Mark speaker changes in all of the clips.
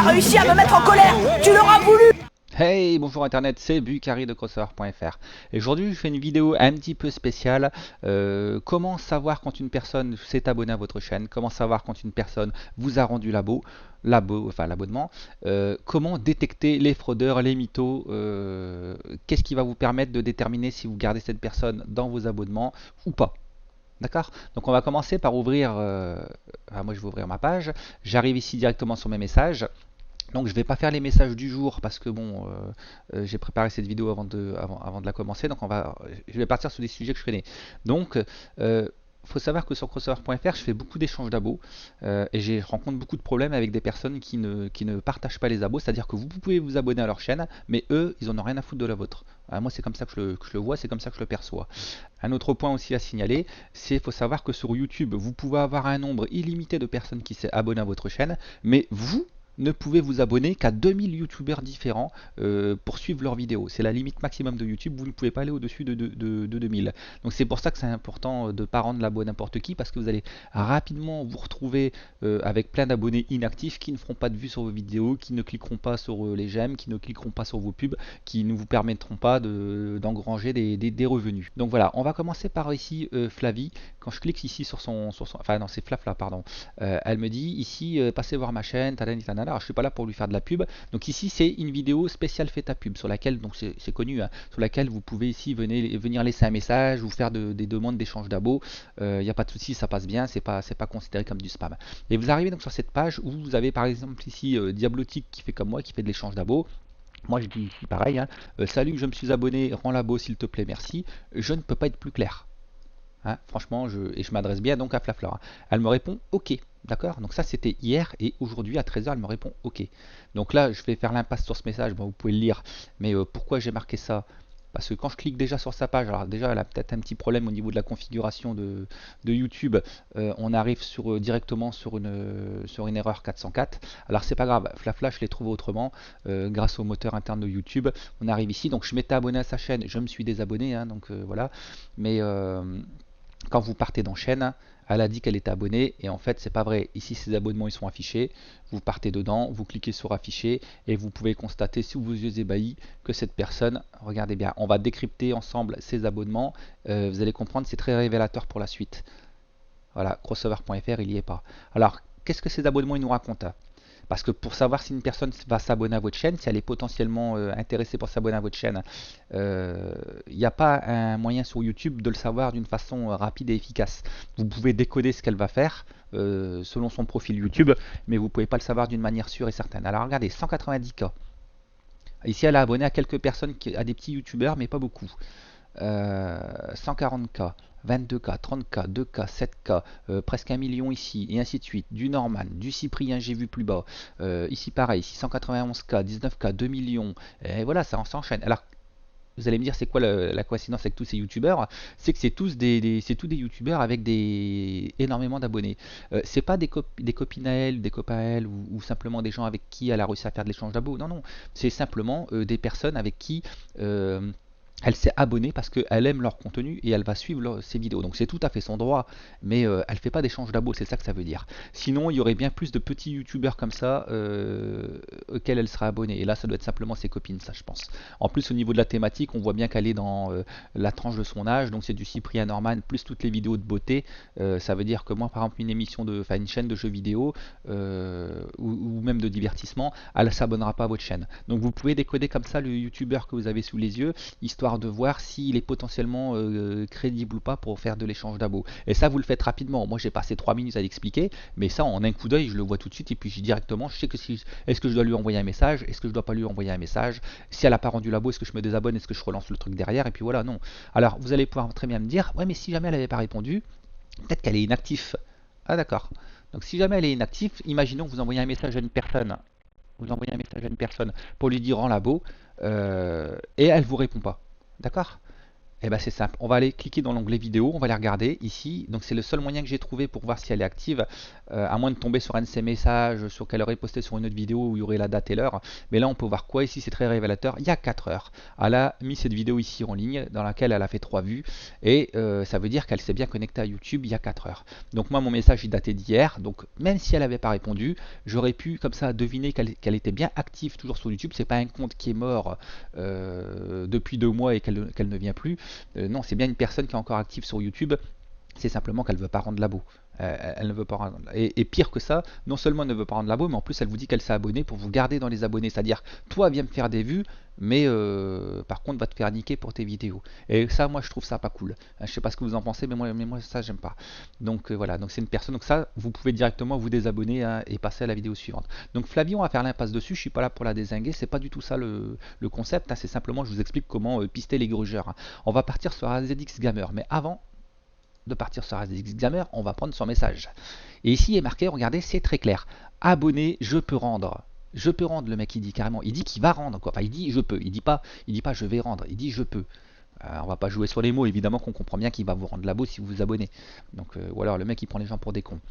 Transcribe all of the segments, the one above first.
Speaker 1: réussi à me mettre en colère. Tu l'auras voulu.
Speaker 2: Hey, bonjour internet, c'est Bucari de crossover.fr. Et aujourd'hui, je fais une vidéo un petit peu spéciale. Comment savoir quand une personne s'est abonnée à votre chaîne, comment savoir quand une personne vous a rendu l'abonnement, comment détecter les fraudeurs, les mythos, qu'est-ce qui va vous permettre de déterminer si vous gardez cette personne dans vos abonnements ou pas. D'accord? Donc on va commencer par ouvrir, moi je vais ouvrir ma page, j'arrive ici directement sur mes messages. Donc je ne vais pas faire les messages du jour parce que bon, j'ai préparé cette vidéo avant de la commencer, donc je vais partir sur des sujets que je connais. Donc, faut savoir que sur crossover.fr, je fais beaucoup d'échanges d'abos et je rencontre beaucoup de problèmes avec des personnes qui ne partagent pas les abos, c'est-à-dire que vous pouvez vous abonner à leur chaîne, mais eux, ils en ont rien à foutre de la vôtre. Moi, c'est comme ça que je le vois, c'est comme ça que je le perçois. Un autre point aussi à signaler, c'est qu'il faut savoir que sur YouTube, vous pouvez avoir un nombre illimité de personnes qui s'est abonné à votre chaîne, mais vous ne pouvez vous abonner qu'à 2000 youtubeurs différents pour suivre leurs vidéos. C'est la limite maximum de YouTube, vous ne pouvez pas aller au-dessus de 2000. Donc c'est pour ça que c'est important de ne pas rendre l'abo à n'importe qui, parce que vous allez rapidement vous retrouver avec plein d'abonnés inactifs qui ne feront pas de vues sur vos vidéos, qui ne cliqueront pas sur les j'aime, qui ne cliqueront pas sur vos pubs, qui ne vous permettront pas d'engranger des revenus. Donc voilà, on va commencer par ici Flavie. Quand je clique ici sur son enfin non, c'est Flafla, pardon. Elle me dit ici, passez voir ma chaîne, tadani, tanana. Alors je suis pas là pour lui faire de la pub. Donc ici c'est une vidéo spéciale faite à pub sur laquelle, donc c'est connu, hein, sur laquelle vous pouvez ici venir laisser un message ou faire des demandes d'échange d'abos. Il n'y a pas de souci, ça passe bien, c'est pas considéré comme du spam. Et vous arrivez donc sur cette page où vous avez par exemple ici Diablotique qui fait comme moi, qui fait de l'échange d'abos. Moi je dis pareil, hein, salut, je me suis abonné, rends l'abo s'il te plaît, merci. Je ne peux pas être plus clair. Hein, franchement, je m'adresse bien donc à Flaflora. Elle me répond OK, d'accord. Donc ça c'était hier et aujourd'hui à 13h elle me répond OK. Donc là je vais faire l'impasse sur ce message, bon, vous pouvez le lire, mais pourquoi j'ai marqué ça? Parce que quand je clique déjà sur sa page, alors déjà elle a peut-être un petit problème au niveau de la configuration de YouTube, on arrive directement sur une erreur 404. Alors c'est pas grave, Flafla je l'ai trouvé autrement, grâce au moteur interne de YouTube. On arrive ici, donc je m'étais abonné à sa chaîne, je me suis désabonné, hein, donc voilà. Mais quand vous partez dans chaîne, elle a dit qu'elle était abonnée et en fait c'est pas vrai. Ici ces abonnements ils sont affichés, vous partez dedans, vous cliquez sur afficher et vous pouvez constater sous vos yeux ébahis que cette personne, regardez bien, on va décrypter ensemble ses abonnements, vous allez comprendre, c'est très révélateur pour la suite. Voilà, crossover.fr il y est pas. Alors qu'est-ce que ces abonnements ils nous racontent? Parce que pour savoir si une personne va s'abonner à votre chaîne, si elle est potentiellement intéressée pour s'abonner à votre chaîne, il n'y a pas un moyen sur YouTube de le savoir d'une façon rapide et efficace. Vous pouvez décoder ce qu'elle va faire selon son profil YouTube, mais vous ne pouvez pas le savoir d'une manière sûre et certaine. Alors regardez, 190 cas. Ici, elle a abonné à quelques personnes, à des petits YouTubeurs, mais pas beaucoup. 140K, 22K, 30K, 2K, 7K, presque 1 million ici, et ainsi de suite. Du Norman, du Cyprien, j'ai vu plus bas. Ici pareil, 691K, 19K, 2 millions. Et voilà, ça s'enchaîne. Alors, vous allez me dire, c'est quoi la coïncidence avec tous ces youtubeurs? C'est que c'est tous des youtubeurs avec énormément d'abonnés. C'est pas des copines à elle, des copains à elle, ou simplement des gens avec qui elle a réussi à faire de l'échange d'abos. Non, non. C'est simplement des personnes avec qui elle s'est abonnée parce qu'elle aime leur contenu et elle va suivre ses vidéos. Donc c'est tout à fait son droit, mais elle ne fait pas d'échange d'abos, c'est ça que ça veut dire. Sinon, il y aurait bien plus de petits youtubeurs comme ça auxquels elle sera abonnée. Et là, ça doit être simplement ses copines, ça je pense. En plus, au niveau de la thématique, on voit bien qu'elle est dans la tranche de son âge, donc c'est du Cyprien Norman plus toutes les vidéos de beauté. Ça veut dire que moi, par exemple, une chaîne de jeux vidéo ou même de divertissement, elle ne s'abonnera pas à votre chaîne. Donc vous pouvez décoder comme ça le youtubeur que vous avez sous les yeux, histoire de voir s'il est potentiellement crédible ou pas pour faire de l'échange d'abos. Et ça, vous le faites rapidement. Moi, j'ai passé 3 minutes à l'expliquer, mais ça, en un coup d'œil, je le vois tout de suite et puis directement, je sais que si, est-ce que je dois lui envoyer un message, est-ce que je dois pas lui envoyer un message, si elle n'a pas rendu l'abo, est-ce que je me désabonne, est-ce que je relance le truc derrière, et puis voilà, non. Alors, vous allez pouvoir très bien me dire, ouais, mais si jamais elle n'avait pas répondu, peut-être qu'elle est inactive. Ah, d'accord. Donc, si jamais elle est inactive, imaginons que vous envoyez un message à une personne. Vous envoyez un message à une personne pour lui dire rends labo et elle vous répond pas. D'accord? Eh ben c'est simple, on va aller cliquer dans l'onglet vidéo, on va les regarder ici. Donc c'est le seul moyen que j'ai trouvé pour voir si elle est active, à moins de tomber sur un de ces messages sur qu'elle aurait posté sur une autre vidéo où il y aurait la date et l'heure. Mais là on peut voir quoi ici, c'est très révélateur. Il y a 4 heures. Elle a mis cette vidéo ici en ligne dans laquelle elle a fait 3 vues et ça veut dire qu'elle s'est bien connectée à YouTube il y a 4 heures. Donc moi mon message est daté d'hier, donc même si elle n'avait pas répondu, j'aurais pu comme ça deviner qu'elle était bien active toujours sur YouTube. C'est pas un compte qui est mort depuis 2 mois et qu'elle ne vient plus. Non, c'est bien une personne qui est encore active sur YouTube, c'est simplement qu'elle ne veut pas rendre labo. Elle ne veut pas rendre... et pire que ça, non seulement elle ne veut pas rendre labo, mais en plus elle vous dit qu'elle s'est abonnée pour vous garder dans les abonnés. C'est-à-dire, toi viens me faire des vues, mais par contre va te faire niquer pour tes vidéos. Et ça, moi je trouve ça pas cool. Je sais pas ce que vous en pensez, mais moi ça j'aime pas. Donc voilà, donc c'est une personne, donc ça vous pouvez directement vous désabonner hein, et passer à la vidéo suivante. Donc Flavie, on va faire l'impasse dessus, je suis pas là pour la dézinguer, c'est pas du tout ça le concept, hein, c'est simplement je vous explique comment pister les grugeurs. Hein. On va partir sur un ZX Gamer, mais avant de partir sur ZX Gamer, on va prendre son message. Et ici il est marqué, regardez, c'est très clair. Abonné, je peux rendre. Je peux rendre, le mec il dit carrément. Il dit qu'il va rendre quoi. Enfin il dit je peux. Il dit pas je vais rendre. Il dit je peux. On va pas jouer sur les mots. Évidemment qu'on comprend bien qu'il va vous rendre labo si vous vous abonnez. Donc ou alors le mec il prend les gens pour des cons.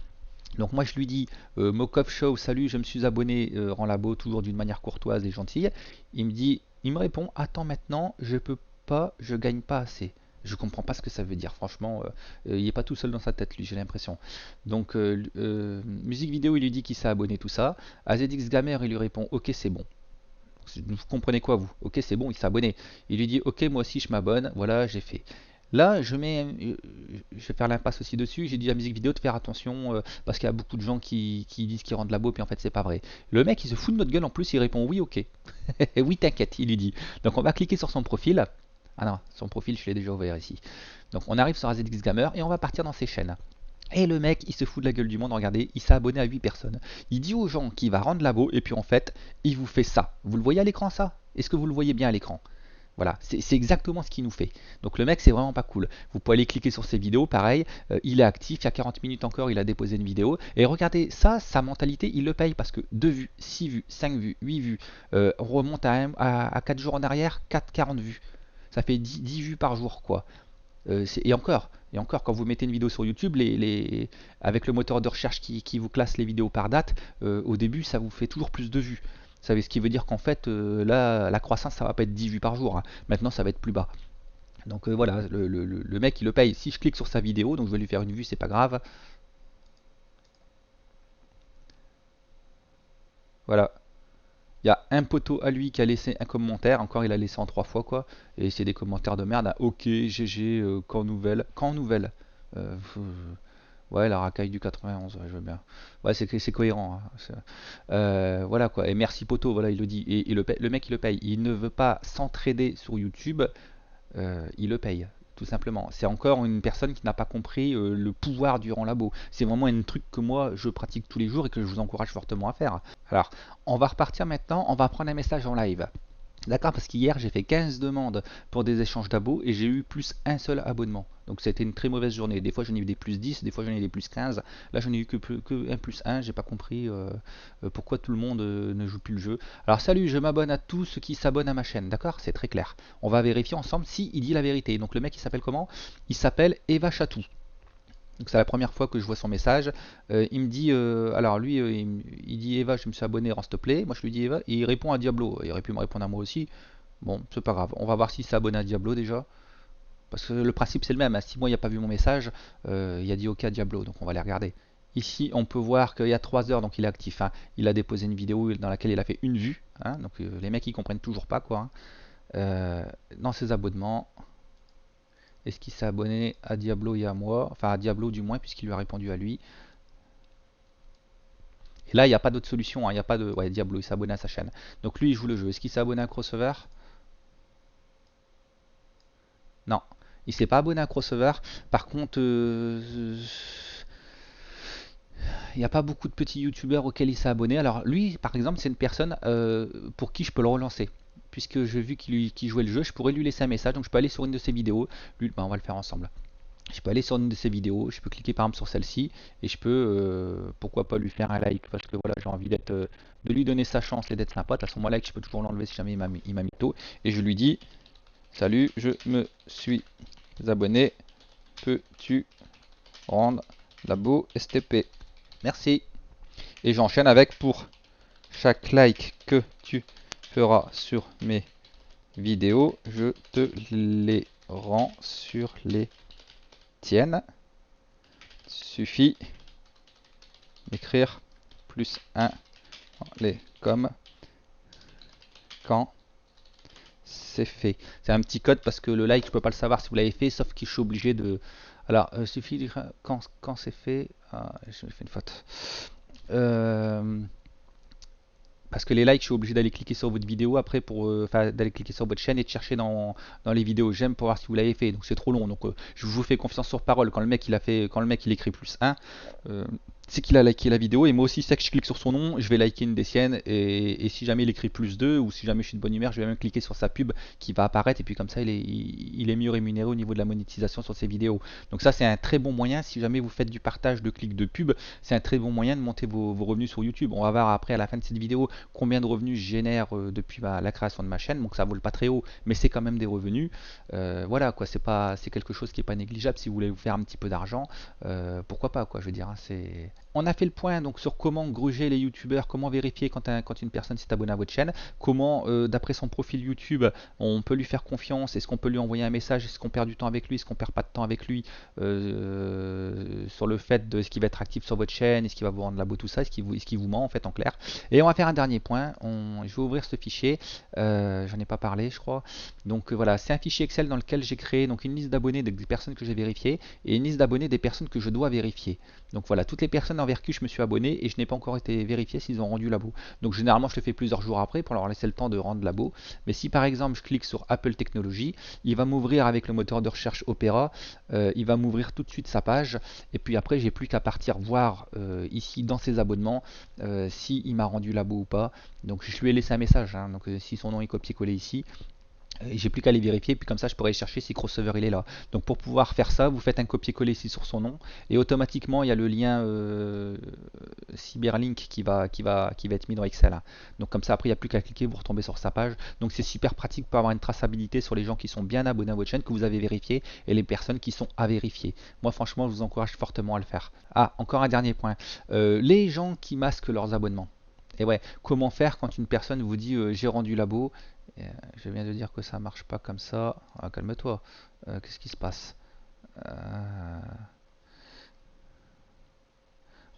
Speaker 2: Donc moi je lui dis Mokov Show, salut, je me suis abonné, rend labo toujours d'une manière courtoise et gentille. Il me répond, attends maintenant, je peux pas, je gagne pas assez. Je comprends pas ce que ça veut dire, franchement, il est pas tout seul dans sa tête lui, j'ai l'impression. Donc musique vidéo, il lui dit qu'il s'est abonné, tout ça. AZX Gamer, il lui répond, ok c'est bon. Vous comprenez quoi vous? Ok c'est bon, il s'est abonné. Il lui dit, ok moi aussi je m'abonne, voilà j'ai fait. Là, je vais faire l'impasse aussi dessus. J'ai dit à la musique vidéo de faire attention parce qu'il y a beaucoup de gens qui disent qu'ils rendent labo, puis en fait, c'est pas vrai. Le mec, il se fout de notre gueule en plus, il répond oui, ok. Oui, t'inquiète, il lui dit. Donc, on va cliquer sur son profil. Ah non, son profil, je l'ai déjà ouvert ici. Donc, on arrive sur AZX Gamer et on va partir dans ses chaînes. Et le mec, il se fout de la gueule du monde. Regardez, il s'est abonné à 8 personnes. Il dit aux gens qu'il va rendre labo, et puis en fait, il vous fait ça. Vous le voyez à l'écran, ça? Est-ce que vous le voyez bien à l'écran? Voilà, c'est exactement ce qu'il nous fait. Donc le mec, c'est vraiment pas cool. Vous pouvez aller cliquer sur ses vidéos, pareil, il est actif, il y a 40 minutes encore, il a déposé une vidéo. Et regardez, ça, sa mentalité, il le paye parce que 2 vues, 6 vues, 5 vues, 8 vues, on remonte à 4 jours en arrière, 40 vues. Ça fait 10 vues par jour, quoi. Et encore, quand vous mettez une vidéo sur YouTube, avec le moteur de recherche qui vous classe les vidéos par date, au début, ça vous fait toujours plus de vues. Vous savez, ce qui veut dire qu'en fait, là, la croissance, ça va pas être 10 vues par jour. Hein. Maintenant, ça va être plus bas. Donc voilà, le mec, il le paye. Si je clique sur sa vidéo, donc je vais lui faire une vue, c'est pas grave. Voilà. Il y a un poteau à lui qui a laissé un commentaire. Encore, il a laissé en 3 fois, quoi. Et c'est des commentaires de merde. Ah, ok, GG, quand nouvelle. Quand nouvelle Ouais, la racaille du 91, ouais, je veux bien. Ouais, c'est cohérent. Hein. Voilà quoi. Et merci poto, voilà, il le dit. Et le mec, il le paye. Il ne veut pas s'entraider sur YouTube, il le paye. Tout simplement. C'est encore une personne qui n'a pas compris le pouvoir du rang labo. C'est vraiment un truc que moi je pratique tous les jours et que je vous encourage fortement à faire. Alors, on va repartir maintenant. On va prendre un message en live. D'accord, parce qu'hier j'ai fait 15 demandes pour des échanges d'abos et j'ai eu plus un seul abonnement. Donc c'était une très mauvaise journée. Des fois j'en ai eu des plus 10, des fois j'en ai eu des plus 15. Là j'en ai eu que un plus 1. J'ai pas compris pourquoi tout le monde ne joue plus le jeu. Alors salut, je m'abonne à tous ceux qui s'abonnent à ma chaîne. D'accord, c'est très clair. On va vérifier ensemble si il dit la vérité. Donc le mec il s'appelle comment? Il s'appelle Eva Chatou. Donc c'est la première fois que je vois son message. Il me dit, alors lui, il dit Eva, je me suis abonné, rends s'il te plaît. Moi je lui dis Eva, et il répond à Diablo. Il aurait pu me répondre à moi aussi. Bon, c'est pas grave. On va voir s'il s'est abonné à Diablo déjà. Parce que le principe c'est le même. Hein. Si moi il n'a pas vu mon message, il a dit OK à Diablo. Donc on va les regarder. Ici on peut voir qu'il y a 3 heures, donc il est actif. Hein. Il a déposé une vidéo dans laquelle il a fait une vue. Hein. Donc les mecs ils comprennent toujours pas quoi. Hein. Dans ses abonnements. Est-ce qu'il s'est abonné à Diablo et à moi? Enfin à Diablo du moins puisqu'il lui a répondu à lui. Et là il n'y a pas d'autre solution. Hein. Il n'y a pas de... Ouais, Diablo il s'est abonné à sa chaîne. Donc lui il joue le jeu. Est-ce qu'il s'est abonné à Crossover? Non. Il s'est pas abonné à Crossover. Par contre, il n'y a pas beaucoup de petits youtubeurs auxquels il s'est abonné. Alors lui, par exemple, c'est une personne pour qui je peux le relancer. Puisque j'ai vu qu'il jouait le jeu, je pourrais lui laisser un message. Donc je peux aller sur une de ses vidéos. Lui, ben, on va le faire ensemble. Je peux aller sur une de ses vidéos, je peux cliquer par exemple sur celle-ci et je peux pourquoi pas lui faire un like parce que voilà j'ai envie de lui donner sa chance et d'être sympa. De toute façon moi like je peux toujours l'enlever si jamais il m'a mytho et je lui dis Salut, je me suis abonné. Peux-tu rendre labo STP? Merci. Et j'enchaîne avec pour chaque like que tu feras sur mes vidéos, je te les rends sur les tiennes. Suffit d'écrire +1 dans les coms quand c'est fait. C'est un petit code parce que le like, je peux pas le savoir si vous l'avez fait, sauf que je suis obligé de. Alors, suffit d'écrire quand c'est fait. Ah, je fais une faute. Parce que les likes, je suis obligé d'aller cliquer sur votre vidéo après pour d'aller cliquer sur votre chaîne et de chercher dans les vidéos j'aime pour voir si vous l'avez fait. Donc c'est trop long. Donc je vous fais confiance sur parole. Quand le mec il a fait, quand le mec il écrit +1, c'est qu'il a liké la vidéo. Et moi aussi, c'est que je clique sur son nom, je vais liker une des siennes. Et si jamais il écrit +2 ou si jamais je suis de bonne humeur, je vais même cliquer sur sa pub qui va apparaître. Et puis comme ça, il est mieux rémunéré au niveau de la monétisation sur ses vidéos. Donc ça, c'est un très bon moyen. Si jamais vous faites du partage de clics de pub, c'est un très bon moyen de monter vos revenus sur YouTube. On va voir après à la fin de cette vidéo combien de revenus je génère depuis la création de ma chaîne. Donc ça vole pas très haut, mais c'est quand même des revenus. Voilà quoi, c'est quelque chose qui est pas négligeable. Si vous voulez vous faire un petit peu d'argent, pourquoi pas quoi. Je veux dire, hein, c'est. On a fait le point donc sur comment gruger les youtubeurs, comment vérifier quand une personne s'est abonnée à votre chaîne, comment d'après son profil YouTube on peut lui faire confiance, est-ce qu'on peut lui envoyer un message, est-ce qu'on perd du temps avec lui, est-ce qu'on perd pas de temps avec lui sur le fait de ce qu'il va être actif sur votre chaîne, est-ce qu'il va vous rendre labo, tout ça, est-ce qu'il vous ment en fait en clair. Et on va faire un dernier point, je vais ouvrir ce fichier, j'en ai pas parlé je crois, donc voilà, c'est un fichier Excel dans lequel j'ai créé donc une liste d'abonnés des personnes que j'ai vérifiées et une liste d'abonnés des personnes que je dois vérifier. Donc voilà, toutes les personnes envers qui je me suis abonné et je n'ai pas encore été vérifié s'ils ont rendu labo. Donc généralement je le fais plusieurs jours après pour leur laisser le temps de rendre labo. Mais si par exemple je clique sur Apple Technologies, il va m'ouvrir avec le moteur de recherche Opera, il va m'ouvrir tout de suite sa page et puis après j'ai plus qu'à partir voir ici dans ses abonnements s'il m'a rendu labo ou pas. Donc je lui ai laissé un message, hein, donc si son nom est copié-collé ici, j'ai plus qu'à les vérifier, puis comme ça je pourrais chercher si Crossover il est là. Donc pour pouvoir faire ça, vous faites un copier-coller ici sur son nom, et automatiquement il y a le lien Cyberlink qui va être mis dans Excel, hein. Donc comme ça après il n'y a plus qu'à cliquer, vous retombez sur sa page. Donc c'est super pratique pour avoir une traçabilité sur les gens qui sont bien abonnés à votre chaîne, que vous avez vérifié, et les personnes qui sont à vérifier. Moi franchement je vous encourage fortement à le faire. Ah, encore un dernier point. Les gens qui masquent leurs abonnements. Et ouais, comment faire quand une personne vous dit j'ai rendu labo. Je viens de dire que ça marche pas comme ça. Ah, calme-toi. Qu'est-ce qui se passe? Euh,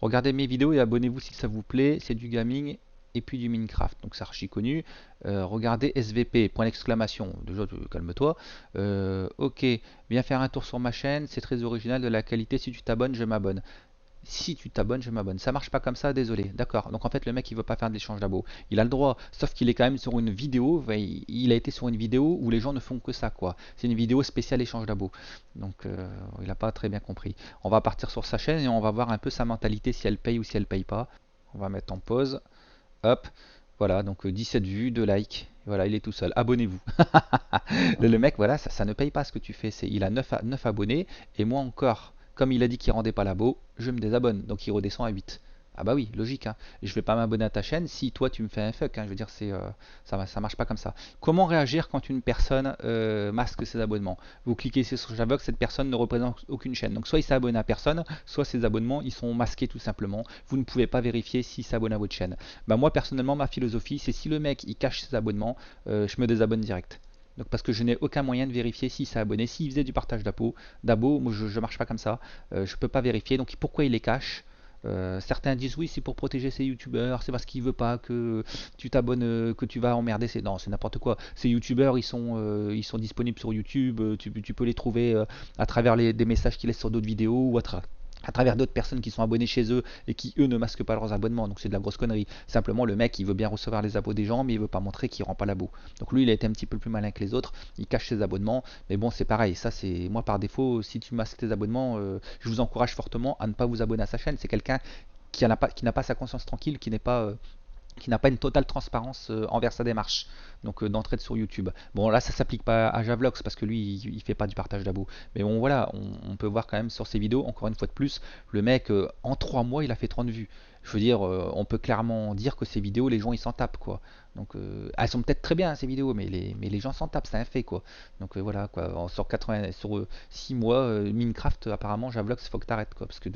Speaker 2: Regardez mes vidéos et abonnez-vous si ça vous plaît. C'est du gaming et puis du Minecraft. Donc c'est archi connu. Regardez SVP, point d'exclamation. Déjà, calme-toi. Ok, viens faire un tour sur ma chaîne. C'est très original, de la qualité. Si tu t'abonnes, je m'abonne. Si tu t'abonnes, je m'abonne. Ça marche pas comme ça, désolé. D'accord. Donc en fait, le mec, il veut pas faire d'échange d'abos. Il a le droit, sauf qu'il est quand même sur une vidéo. Il a été sur une vidéo où les gens ne font que ça, quoi. C'est une vidéo spéciale échange d'abos. Donc il n'a pas très bien compris. On va partir sur sa chaîne et on va voir un peu sa mentalité, si elle paye ou si elle paye pas. On va mettre en pause. Hop. Voilà, donc 17 vues, 2 likes. Voilà, il est tout seul. Abonnez-vous. Le mec, voilà, ça ne paye pas ce que tu fais. Il a 9 abonnés et moi encore. Comme il a dit qu'il rendait pas labo, je me désabonne. Donc il redescend à 8. Ah bah oui, logique, hein. Je vais pas m'abonner à ta chaîne si toi tu me fais un fuck, hein. Je veux dire, ça marche pas comme ça. Comment réagir quand une personne masque ses abonnements? Vous cliquez ici sur j'aveugle, cette personne ne représente aucune chaîne. Donc soit il s'est abonné à personne, soit ses abonnements ils sont masqués tout simplement. Vous ne pouvez pas vérifier s'il s'abonne à votre chaîne. Bah moi personnellement, ma philosophie, c'est si le mec il cache ses abonnements, je me désabonne direct. Donc parce que je n'ai aucun moyen de vérifier s'il s'est abonné. S'il faisait du partage d'abo, moi je ne marche pas comme ça. Je ne peux pas vérifier. Donc pourquoi il les cache? Certains disent oui, c'est pour protéger ses youtubeurs, c'est parce qu'il veut pas que tu t'abonnes, que tu vas emmerder. Non, c'est n'importe quoi. Ces youtubeurs, ils sont disponibles sur YouTube. Tu peux les trouver à travers des messages qu'ils laissent sur d'autres vidéos ou à travers d'autres personnes qui sont abonnées chez eux et qui eux ne masquent pas leurs abonnements. Donc c'est de la grosse connerie. Simplement le mec il veut bien recevoir les abos des gens mais il veut pas montrer qu'il rend pas l'abo. Donc lui il a été un petit peu plus malin que les autres, il cache ses abonnements. Mais bon c'est pareil, ça c'est moi par défaut, si tu masques tes abonnements, je vous encourage fortement à ne pas vous abonner à sa chaîne. C'est quelqu'un qui n'a pas sa conscience tranquille, qui n'a pas une totale transparence envers sa démarche donc d'entraide sur YouTube. Bon là ça s'applique pas à Javlox parce que lui il fait pas du partage d'abo. Mais bon voilà, on peut voir quand même sur ses vidéos, encore une fois de plus, le mec en 3 mois il a fait 30 vues. je veux dire, on peut clairement dire que ces vidéos, les gens ils s'en tapent quoi. Donc elles sont peut-être très bien ces vidéos, mais les gens s'en tapent, c'est un fait quoi. Donc voilà quoi. Sur 80, sur 6 mois, Minecraft apparemment, Javlox, faut que t'arrêtes quoi, parce que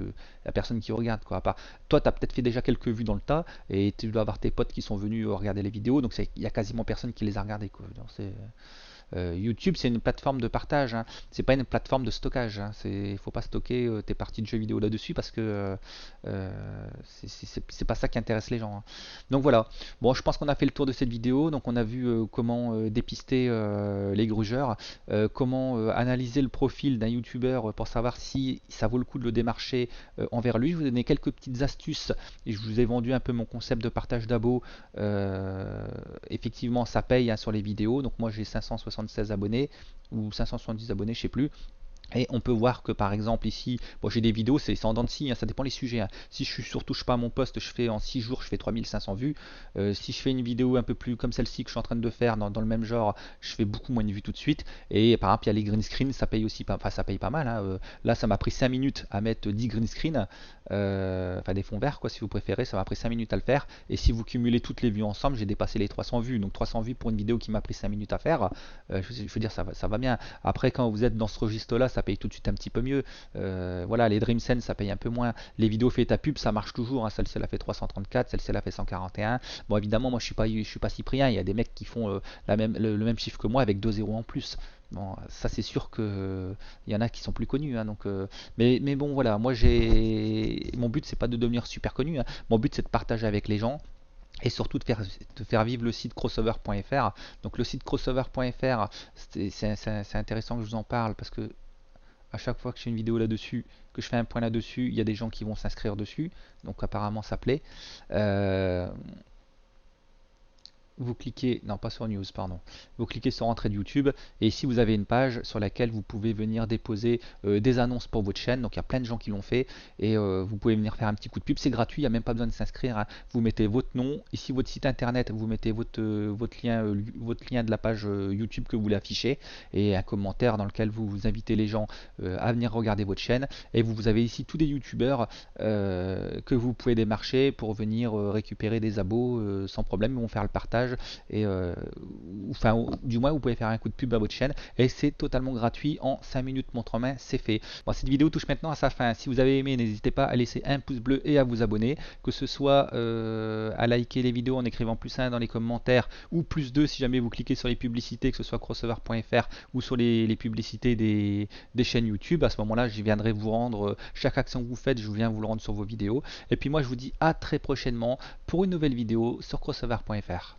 Speaker 2: la personne qui regarde quoi. À part, toi, t'as peut-être fait déjà quelques vues dans le tas, et tu dois avoir tes potes qui sont venus regarder les vidéos, donc il y a quasiment personne qui les a regardées quoi. Donc, YouTube, c'est une plateforme de partage, hein. C'est pas une plateforme de stockage, hein. Faut pas stocker tes parties de jeux vidéo là-dessus parce que c'est pas ça qui intéresse les gens, hein. Donc voilà. Bon, je pense qu'on a fait le tour de cette vidéo. Donc on a vu comment dépister les grugeurs, comment analyser le profil d'un YouTuber pour savoir si ça vaut le coup de le démarcher envers lui. Je vous ai donné quelques petites astuces et je vous ai vendu un peu mon concept de partage d'abos. Effectivement, ça paye hein, sur les vidéos. Donc moi j'ai 576 abonnés ou 570 abonnés, je sais plus. Et on peut voir que par exemple ici, bon, j'ai des vidéos, c'est en dents de scie, hein, ça dépend les sujets, hein. Si je suis sur touche pas à mon poste, je fais en 6 jours, je fais 3500 vues. Si je fais une vidéo un peu plus comme celle-ci que je suis en train de faire dans le même genre, je fais beaucoup moins de vues tout de suite. Et par exemple, il y a les green screens, ça paye aussi, enfin ça paye pas mal, hein. Là, ça m'a pris 5 minutes à mettre 10 green screens, enfin des fonds verts quoi si vous préférez, ça m'a pris 5 minutes à le faire. Et si vous cumulez toutes les vues ensemble, j'ai dépassé les 300 vues. Donc 300 vues pour une vidéo qui m'a pris 5 minutes à faire, je veux dire, ça va bien. Après, quand vous êtes dans ce registre-là, ça paye tout de suite un petit peu mieux. Voilà, les DreamSense, ça paye un peu moins. Les vidéos faites à pub, ça marche toujours, hein. Celle-ci, elle a fait 334, celle-ci, elle a fait 141. Bon, évidemment, moi, je suis pas Cyprien. Il y a des mecs qui font le même chiffre que moi avec 2 zéros en plus. Bon, ça c'est sûr que il y en a qui sont plus connus, hein, donc, mais bon voilà, moi mon but c'est pas de devenir super connu, hein. Mon but c'est de partager avec les gens et surtout de faire vivre le site crossover.fr. Donc le site crossover.fr, c'est intéressant que je vous en parle parce que à chaque fois que je fais une vidéo là-dessus, que je fais un point là-dessus, il y a des gens qui vont s'inscrire dessus. Donc apparemment ça plaît. Vous cliquez, non pas sur News, pardon, vous cliquez sur Entrée de YouTube et ici vous avez une page sur laquelle vous pouvez venir déposer des annonces pour votre chaîne. Donc il y a plein de gens qui l'ont fait et vous pouvez venir faire un petit coup de pub, c'est gratuit, il n'y a même pas besoin de s'inscrire, hein. Vous mettez votre nom, ici votre site internet, vous mettez votre lien de la page YouTube que vous voulez afficher et un commentaire dans lequel vous invitez les gens à venir regarder votre chaîne et vous avez ici tous les youtubeurs que vous pouvez démarcher pour venir récupérer des abos sans problème, ils vont faire le partage et enfin du moins vous pouvez faire un coup de pub à votre chaîne et c'est totalement gratuit, en 5 minutes montre en main c'est fait. Bon, cette vidéo touche maintenant à sa fin. Si vous avez aimé, n'hésitez pas à laisser un pouce bleu et à vous abonner, que ce soit à liker les vidéos en écrivant +1 dans les commentaires ou +2 si jamais vous cliquez sur les publicités, que ce soit crossover.fr ou sur les publicités des chaînes YouTube. À ce moment là j'y viendrai vous rendre, chaque action que vous faites je viens vous le rendre sur vos vidéos. Et puis moi je vous dis à très prochainement pour une nouvelle vidéo sur crossover.fr.